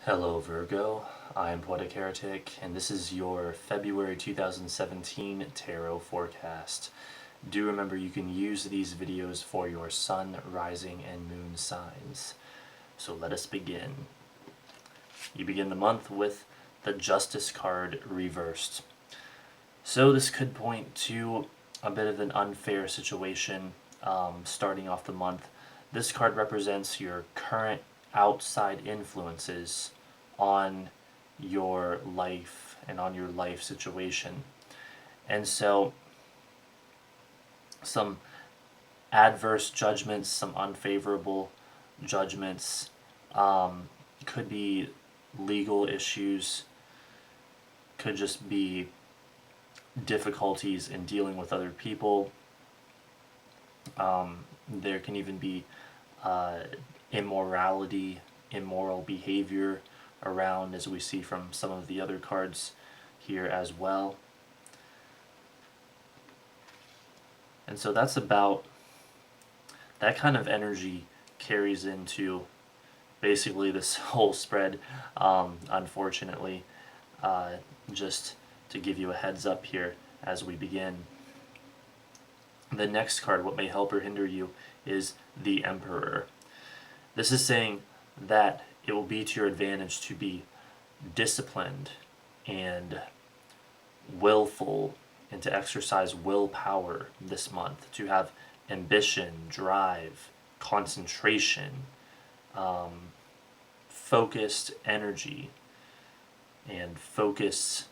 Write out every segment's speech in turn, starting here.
Hello Virgo, I am Poetic Heretic, and this is your February 2017 Tarot Forecast. Do remember you can use these videos for your Sun, Rising, and Moon signs. So let us begin. You begin the month with the Justice card reversed. So this could point to a bit of an unfair situation starting off the month. This card represents your current outside influences on your life and on your life situation. And so some adverse judgments, some unfavorable judgments, could be legal issues, could just be difficulties in dealing with other people. There can even be immorality, immoral behavior around, as we see from some of the other cards here as well. And so that's about, that kind of energy carries into basically this whole spread, unfortunately, just to give you a heads up here as we begin. The next card, what may help or hinder you, is the Emperor. This is saying that it will be to your advantage to be disciplined and willful and to exercise willpower this month, to have ambition, drive, concentration, focused energy, and focus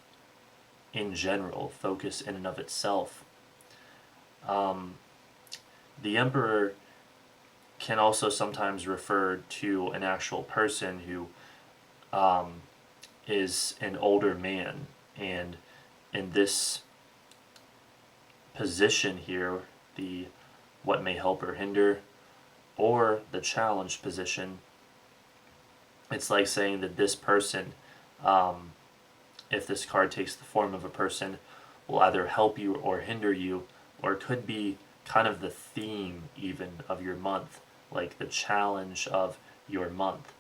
in general, focus in and of itself. The Emperor can also sometimes refer to an actual person who is an older man, and in this position here, the what may help or hinder, or the challenge position, it's like saying that this person, if this card takes the form of a person, will either help you or hinder you, or could be kind of the theme even of your month, like the challenge of your month.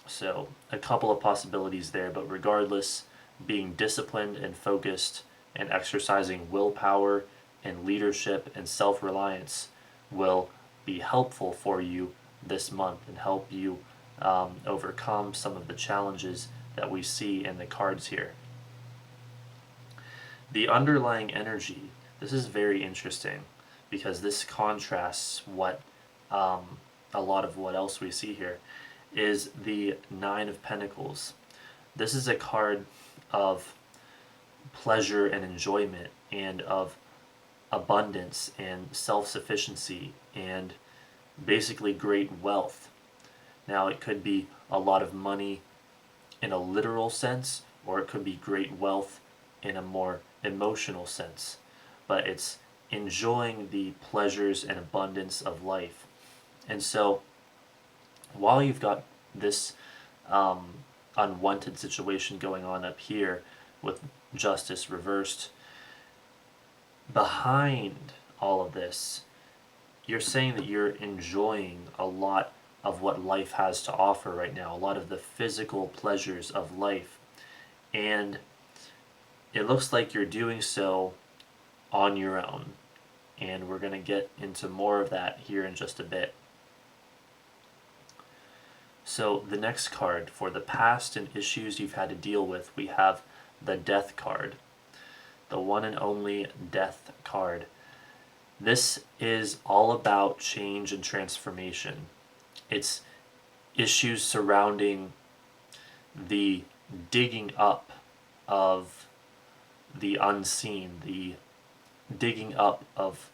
So a couple of possibilities there, but regardless, being disciplined and focused and exercising willpower and leadership and self-reliance will be helpful for you this month and help you overcome some of the challenges that we see in the cards here. The underlying energy, this is very interesting because this contrasts what a lot of what else we see here, is the Nine of Pentacles. This is a card of pleasure and enjoyment and of abundance and self-sufficiency and basically great wealth. Now it could be a lot of money in a literal sense, or it could be great wealth in a more emotional sense, but it's enjoying the pleasures and abundance of life. And so while you've got this unwanted situation going on up here with justice reversed, behind all of this, you're saying that you're enjoying a lot of what life has to offer right now, a lot of the physical pleasures of life. And it looks like you're doing so on your own. And we're going to get into more of that here in just a bit. So the next card, for the past and issues you've had to deal with, we have the Death card. The one and only Death card. This is all about change and transformation. It's issues surrounding the digging up of the unseen, the digging up of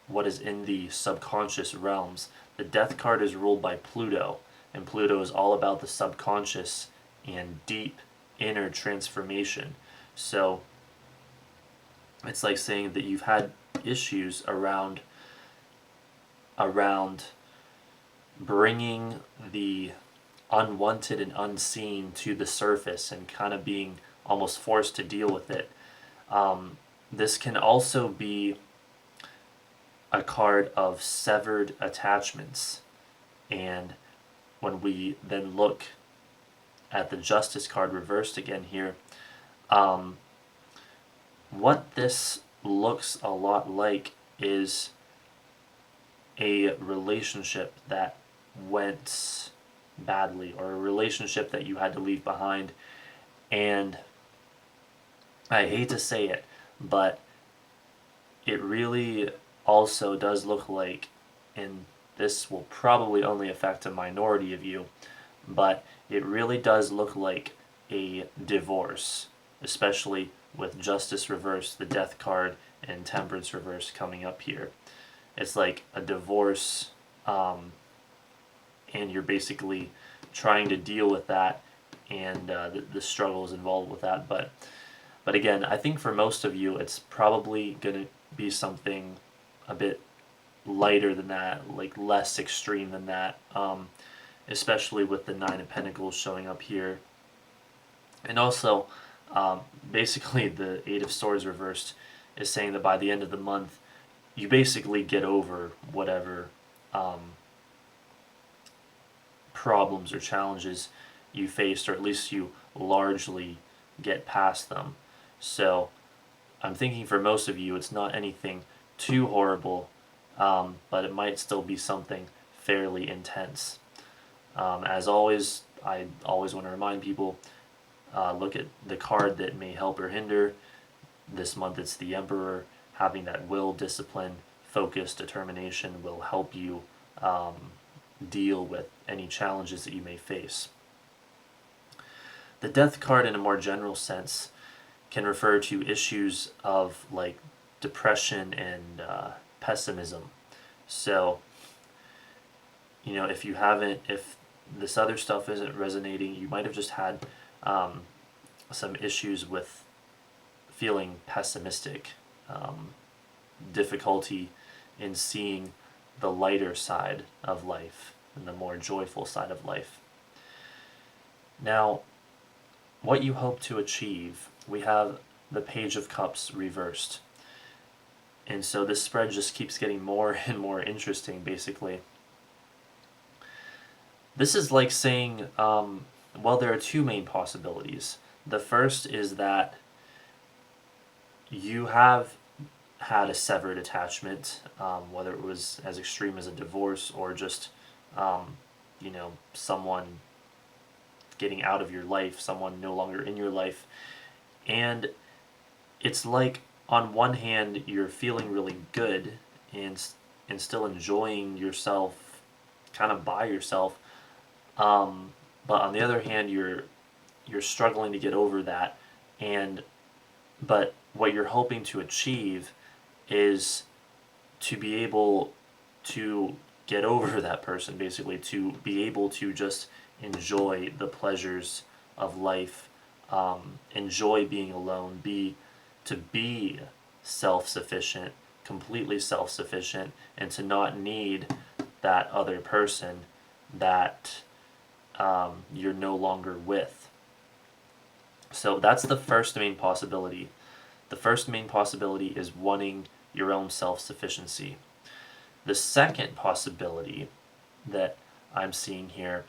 what is in the subconscious realms. The Death card is ruled by Pluto, and Pluto is all about the subconscious and deep inner transformation. So it's like saying that you've had issues around bringing the unwanted and unseen to the surface and kind of being almost forced to deal with it. This can also be a card of severed attachments, and when we then look at the Justice card reversed again here, um, what this looks a lot like is a relationship that went badly, or a relationship that you had to leave behind. And I hate to say it, but it really also does look like, and this will probably only affect a minority of you, but it really does look like a divorce, especially with Justice reversed, the Death card, and Temperance reversed coming up here. It's like a divorce, and you're basically trying to deal with that, and the struggles involved with that. But again, I think for most of you, it's probably going to be something a bit lighter than that, like less extreme than that, especially with the Nine of Pentacles showing up here. And also, basically, the Eight of Swords reversed is saying that by the end of the month, you basically get over whatever problems or challenges you faced, or at least you largely get past them. So I'm thinking for most of you, it's not anything too horrible, but it might still be something fairly intense. As always, I always want to remind people, look at the card that may help or hinder. This month it's the Emperor. Having that will, discipline, focus, determination will help you deal with any challenges that you may face. The Death card, in a more general sense, can refer to issues of like depression and pessimism. So, if this other stuff isn't resonating, you might have just had some issues with feeling pessimistic, difficulty in seeing the lighter side of life and the more joyful side of life. Now, what you hope to achieve, we have the Page of Cups reversed. And so this spread just keeps getting more and more interesting, basically. This is like saying, well, there are two main possibilities. The first is that you have had a severed attachment, whether it was as extreme as a divorce or just, someone getting out of your life, someone no longer in your life. And it's like, on one hand, you're feeling really good and still enjoying yourself kind of by yourself. But on the other hand, you're struggling to get over that. But what you're hoping to achieve is to be able to get over that person, basically, to be able to just enjoy the pleasures of life, enjoy being alone, to be self-sufficient, completely self-sufficient, and to not need that other person that you're no longer with. So that's the first main possibility. The first main possibility is wanting your own self-sufficiency. The second possibility that I'm seeing here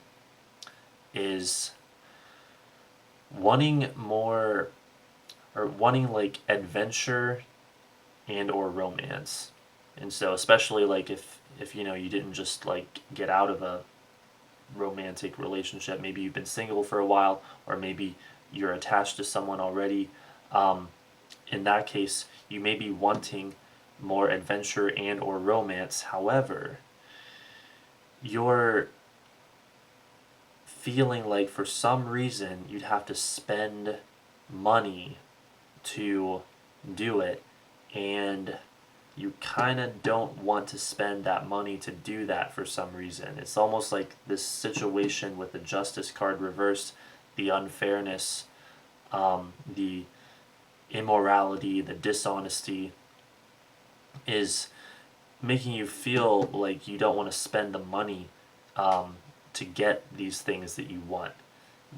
is wanting more, or wanting like adventure and or romance. And so especially like if you didn't just like get out of a romantic relationship, maybe you've been single for a while, or maybe you're attached to someone already, in that case you may be wanting more adventure and or romance. However, you're feeling like for some reason you'd have to spend money to do it, and you kind of don't want to spend that money to do that for some reason. It's almost like this situation with the Justice card reversed, the unfairness, the immorality, the dishonesty is making you feel like you don't want to spend the money to get these things that you want,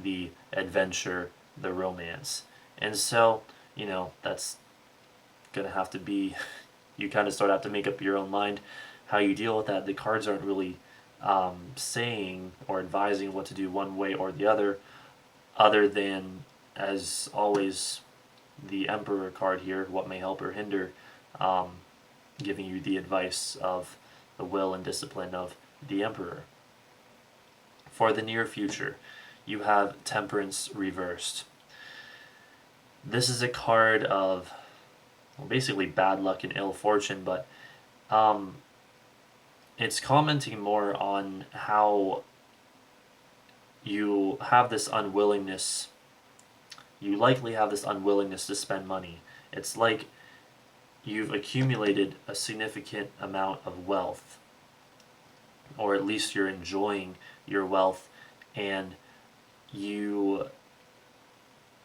the adventure, the romance. And so, that's going to have to be, you kind of start out to make up your own mind how you deal with that. The cards aren't really saying or advising what to do one way or the other. other than, as always, the Emperor card here, what may help or hinder, um, giving you the advice of the will and discipline of the Emperor. For the near future, you have Temperance reversed. This is a card of, well, basically bad luck and ill fortune, but it's commenting more on how you have this unwillingness. You likely have this unwillingness to spend money. It's like you've accumulated a significant amount of wealth, or at least you're enjoying your wealth, and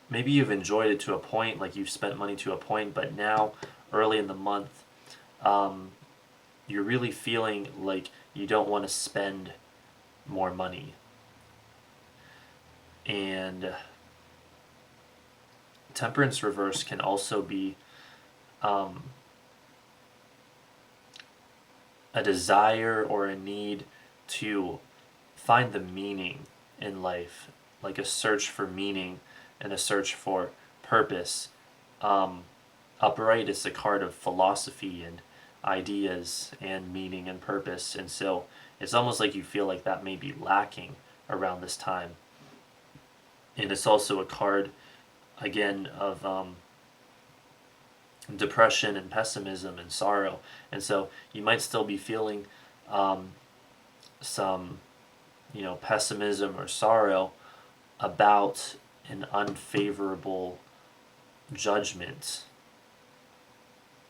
maybe you've enjoyed it to a point, like you've spent money to a point, but now, early in the month, you're really feeling like you don't want to spend more money. And Temperance reverse can also be a desire or a need to find the meaning in life, like a search for meaning and a search for purpose. Upright is a card of philosophy and ideas and meaning and purpose, and so it's almost like you feel like that may be lacking around this time. And it's also a card, again, of depression and pessimism and sorrow, and so you might still be feeling some pessimism or sorrow about an unfavorable judgment,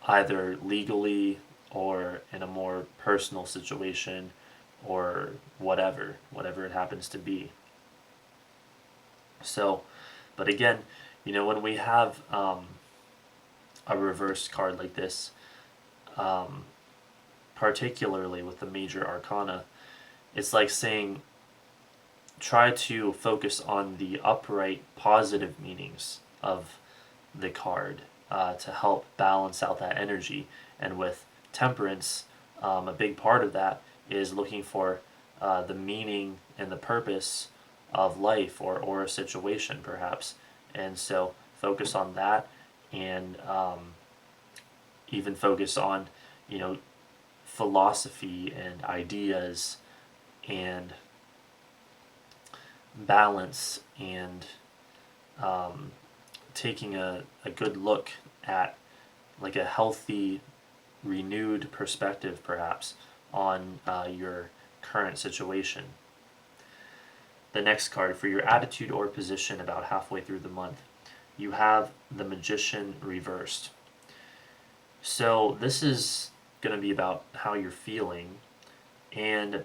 either legally or in a more personal situation, or whatever it happens to be. So, but again, when we have a reverse card like this, particularly with the major arcana, it's like saying, try to focus on the upright positive meanings of the card to help balance out that energy. And with Temperance, a big part of that is looking for the meaning and the purpose of life, or a situation perhaps. And so focus on that, and even focus on philosophy and ideas and balance, and taking a good look at like a healthy, renewed perspective perhaps on your current situation. The next card, for your attitude or position about halfway through the month, you have the Magician reversed. So this is going to be about how you're feeling, and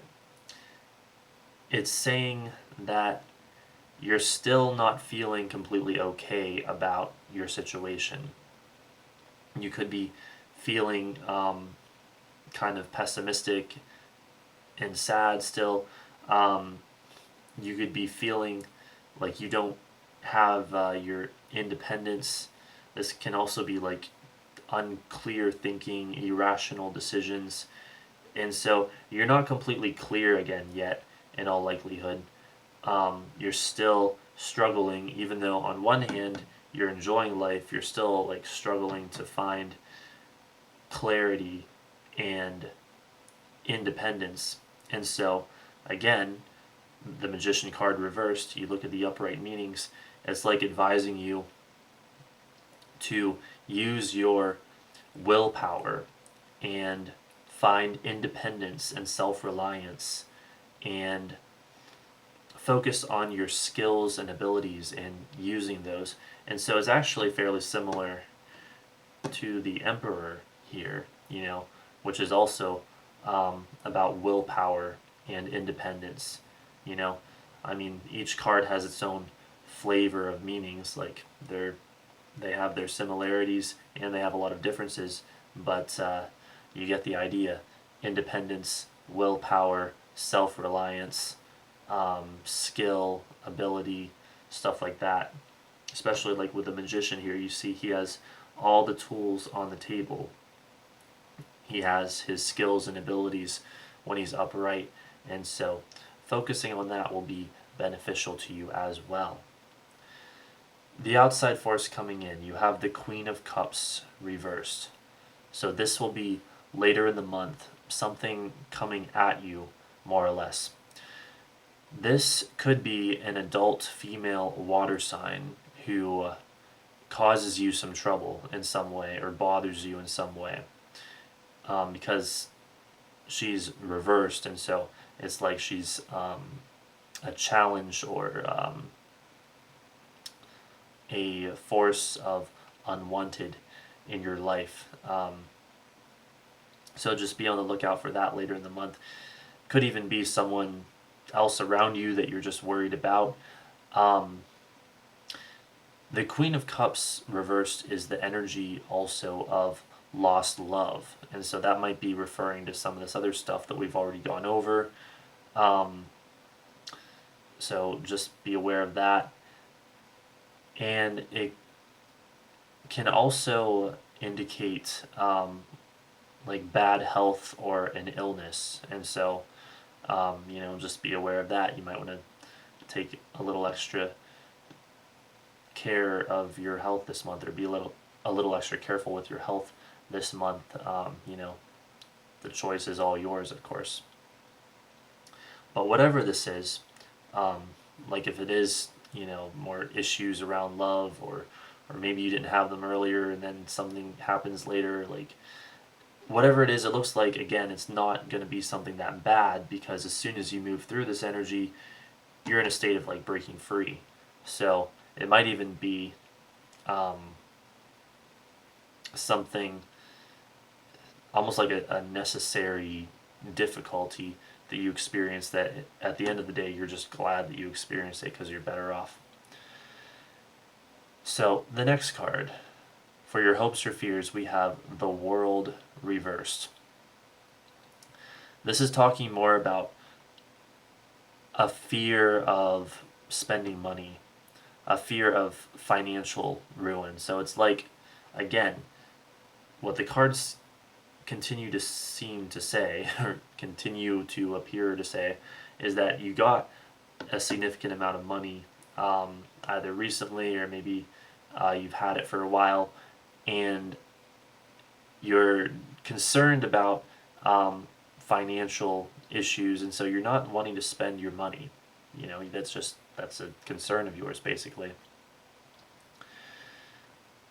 it's saying that you're still not feeling completely okay about your situation. You could be feeling kind of pessimistic and sad still. You could be feeling like you don't have your independence. This can also be like unclear thinking, irrational decisions. And so you're not completely clear again yet, in all likelihood. You're still struggling, even though on one hand you're enjoying life, you're still like struggling to find clarity and independence. And so again, the Magician card reversed, you look at the upright meanings, it's like advising you to use your willpower and find independence and self-reliance, and focus on your skills and abilities and using those. And so it's actually fairly similar to the Emperor here, which is also about willpower and independence. Each card has its own flavor of meanings. Like they have their similarities and they have a lot of differences, but you get the idea. Independence, willpower, self-reliance, skill, ability, stuff like that. Especially like with the Magician here, you see he has all the tools on the table. He has his skills and abilities when he's upright, and so focusing on that will be beneficial to you as well. the outside force coming in, you have the Queen of Cups reversed. So this will be later in the month, something coming at you, more or less. This could be an adult female water sign who causes you some trouble in some way or bothers you in some way, because she's reversed, and so it's like she's a challenge or a force of unwanted in your life. So just be on the lookout for that later in the month. Could even be someone else around you that you're just worried about. The Queen of Cups reversed is the energy also of lost love. And so that might be referring to some of this other stuff that we've already gone over. So just be aware of that. And it can also indicate like bad health or an illness. And so, just be aware of that. You might want to take a little extra care of your health this month, or be a little extra careful with your health this month. The choice is all yours, of course. But whatever this is, like if it is, more issues around love, or maybe you didn't have them earlier and then something happens later, like whatever it is, it looks like, again, it's not going to be something that bad, because as soon as you move through this energy, you're in a state of like breaking free. So it might even be something almost like a necessary difficulty that you experience, that at the end of the day you're just glad that you experienced it because you're better off. So the next card, for your hopes or fears, we have the World reversed. This is talking more about a fear of spending money, a fear of financial ruin. So it's like, again, what the cards continue to seem to say, or continue to appear to say, is that you got a significant amount of money, either recently or maybe you've had it for a while, and you're concerned about financial issues, and so you're not wanting to spend your money. That's a concern of yours, basically.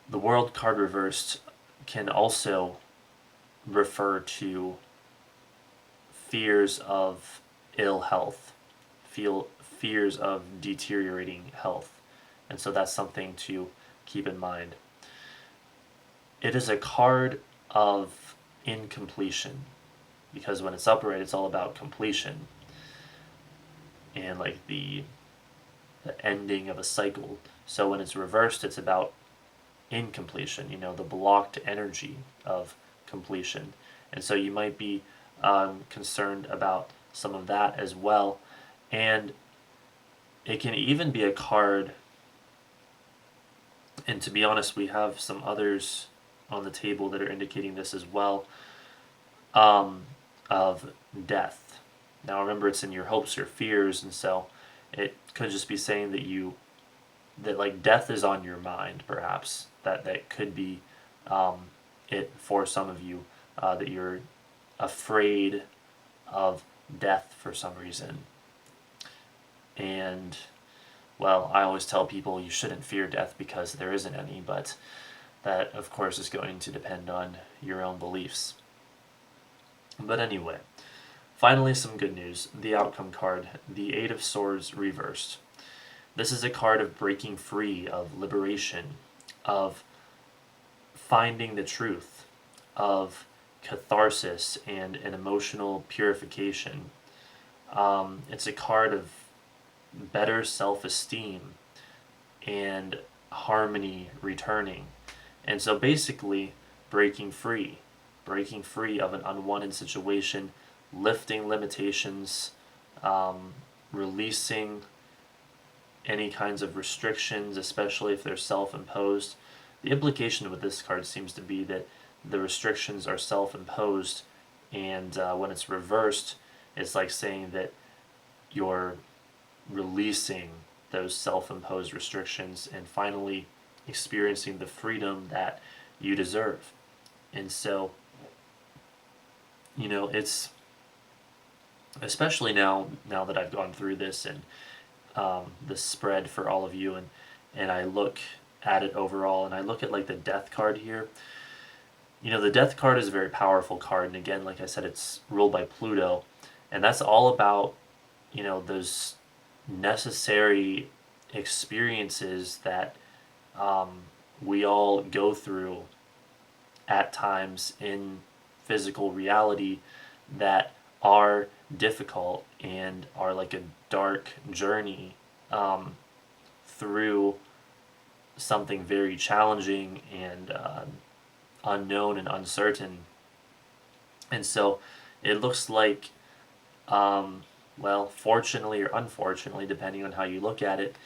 The World card reversed can also refer to fears of ill health, fears of deteriorating health, and so that's something to keep in mind. It is a card of incompletion, because when it's upright, it's all about completion and like the ending of a cycle. So when it's reversed, it's about incompletion, the blocked energy of completion. And so you might be concerned about some of that as well. And it can even be a card, and to be honest, we have some others on the table that are indicating this as well, of death. Now remember, it's in your hopes or fears, and so it could just be saying that like death is on your mind, perhaps. That could be it for some of you, that you're afraid of death for some reason. And, well, I always tell people you shouldn't fear death because there isn't any, but that, of course, is going to depend on your own beliefs. But anyway, finally, some good news. The outcome card, the Eight of Swords reversed. This is a card of breaking free, of liberation, of finding the truth, of catharsis and an emotional purification. It's a card of better self-esteem and harmony returning. And so basically, breaking free of an unwanted situation, lifting limitations, releasing any kinds of restrictions, especially if they're self-imposed. The implication with this card seems to be that the restrictions are self-imposed, and when it's reversed, it's like saying that you're releasing those self-imposed restrictions and finally experiencing the freedom that you deserve. And so, it's especially now that I've gone through this and this spread for all of you, and I look at it overall, and I look at like the death card here. The death card is a very powerful card, and again, like I said, it's ruled by Pluto, and that's all about those necessary experiences that we all go through at times in physical reality that are difficult and are like a dark journey through something very challenging and unknown and uncertain. And so it looks like, fortunately or unfortunately, depending on how you look at it,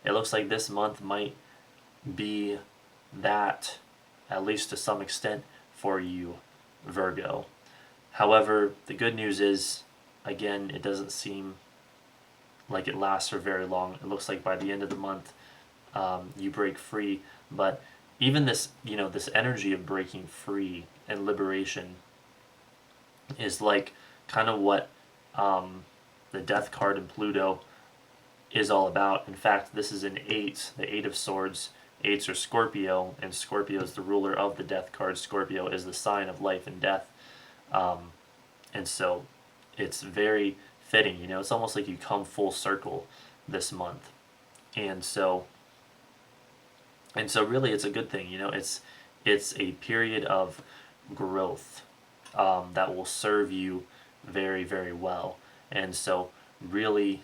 it looks like this month might be that, at least to some extent, for you, Virgo. However, the good news is, again, it doesn't seem like it lasts for very long. It looks like by the end of the month, you break free. But even this, this energy of breaking free and liberation is like kind of what the death card in Pluto is all about. In fact, this is an 8, the 8 of Swords. 8s are Scorpio, and Scorpio is the ruler of the death card. Scorpio is the sign of life and death. And so it's very fitting, it's almost like you come full circle this month. And so really it's a good thing, it's a period of growth that will serve you very, very well. And so really,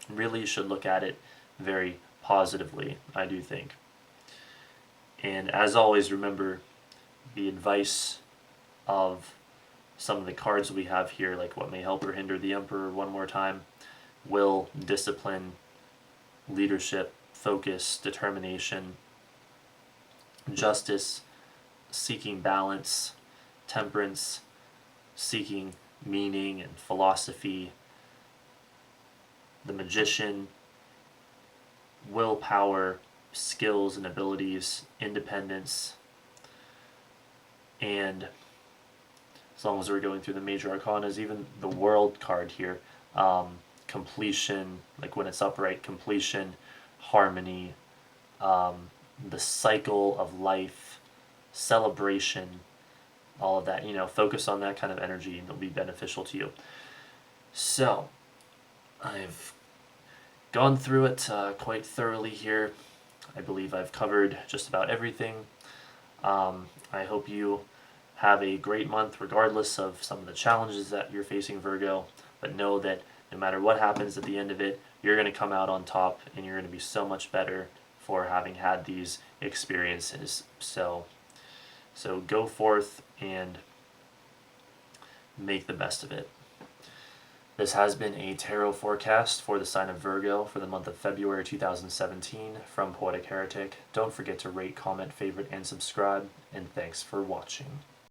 really you should look at it very positively, I do think. And as always, remember the advice of some of the cards we have here, like what may help or hinder the Emperor, one more time: will, discipline, leadership, focus, determination, justice, seeking balance, temperance, seeking meaning and philosophy, the Magician, willpower, skills and abilities, independence, and as long as we're going through the major arcanas, even the World card here, completion, like when it's upright, completion, harmony, the cycle of life, celebration, all of that, focus on that kind of energy and it'll be beneficial to you. So, I've gone through it quite thoroughly here. I believe I've covered just about everything. I hope you have a great month regardless of some of the challenges that you're facing, Virgo, but know that no matter what happens at the end of it, you're going to come out on top and you're going to be so much better for having had these experiences. So go forth and make the best of it. This has been a tarot forecast for the sign of Virgo for the month of February 2017 from Poetic Heretic. Don't forget to rate, comment, favorite, and subscribe, and thanks for watching.